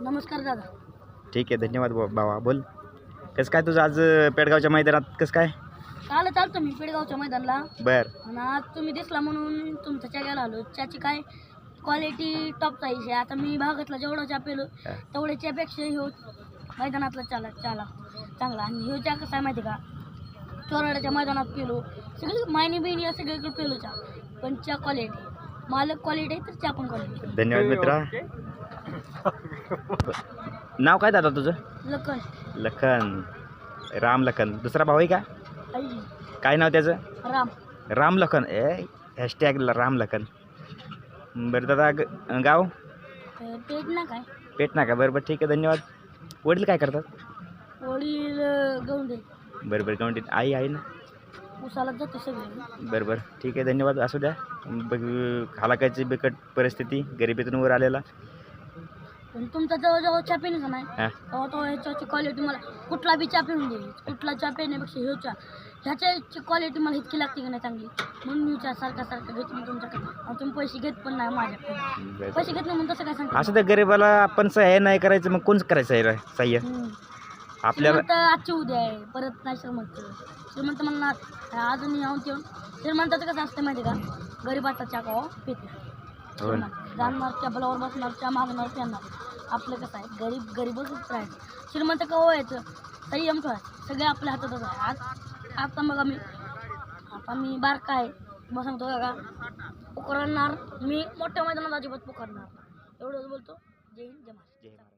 नमस्कार दादा. ठीक आहे, धन्यवाद भावा. बोल, कसं काय तुझं आज पेडगावच्या मैदानात कसं काय? काल चालतो मी पेडगावच्या मैदानाला बर आणि आज तुम्ही दिसला म्हणून तुमच्या चॅगेला आलो. त्याची काय क्वालिटी टॉपचा आहे. आता मी भागातला जेवढा चा पेलो तेवढ्या त्यापेक्षा ह्यो मैदानातला चाला चांगला. आणि ह्यो च्या कसा आहे माहिती का, चोराड्याच्या मैदानात पेलो सगळी मायनी बिनी सगळीकडे पेलो चा, पण च्या क्वालिटी मालक क्वालिटी आहे तर च्या पण क्वालिटी. धन्यवाद मित्रा. नाव काय दादा तुझं? लखन. लखन, राम लखन. दुसरा भाऊ आहे का? आई काय नाव त्याचं? राम. राम लखन. हॅशटॅग राम लखन. बरं दादा, गाव पेट ना काय पेट ना का? बरं ठीक आहे, धन्यवाद. वडील काय करतात? वडील गौंडे बरं गवंडीत. आई आहे ना? उसाला जाते सगळे. बरं ठीक आहे, धन्यवाद. असू द्या. बघ, हालाकायची बिकट परिस्थिती, गरिबीतून वर आलेला. पण तुमचा जवळजवळ चहा पेन नाही हां तेव्हा तो ह्याच्याची क्वालिटी मला कुठला बी चहा पिऊन देईल. कुठला चहा पेण्यापेक्षा ह्यो चहा ह्याच्याची क्वालिटी मला इतकी लागते की नाही चांगली, म्हणून मी चहा सारखा घेत मी तुमच्याकडे. आणि तुम्ही पैसे घेत पण नाही माझ्याकडे. पैसे घेत नाही म्हणून तसं काय सांगता? असं त्या गरीबाला आपण सहाय्य नाही करायचं, मग कोण करायचं आहे सहाय्य आपल्याला? श्रीमंत आजची उद्या आहे, परत नाही श्रीमंत म्हणणार अजून येऊन ठेवून. श्रीमंताचं कसं असतं माहिती का, गरीबाचा चहा का पिते. जाणणार टेबलावर बसणार, चहा मागणार, पेणार. आपलं कसं आहे, गरीबच राहायचं. श्रीमंत का व्हायचं, संयम ठेवायचं. सगळे आपल्या हातातच आहे. आता मग आता मी बारका आहे, मग सांगतो का पुकारणार मी मोठ्या मैदानात अजिबात पुकारणार. एवढंच बोलतो. जय हिंद, जय महाराष्ट्र.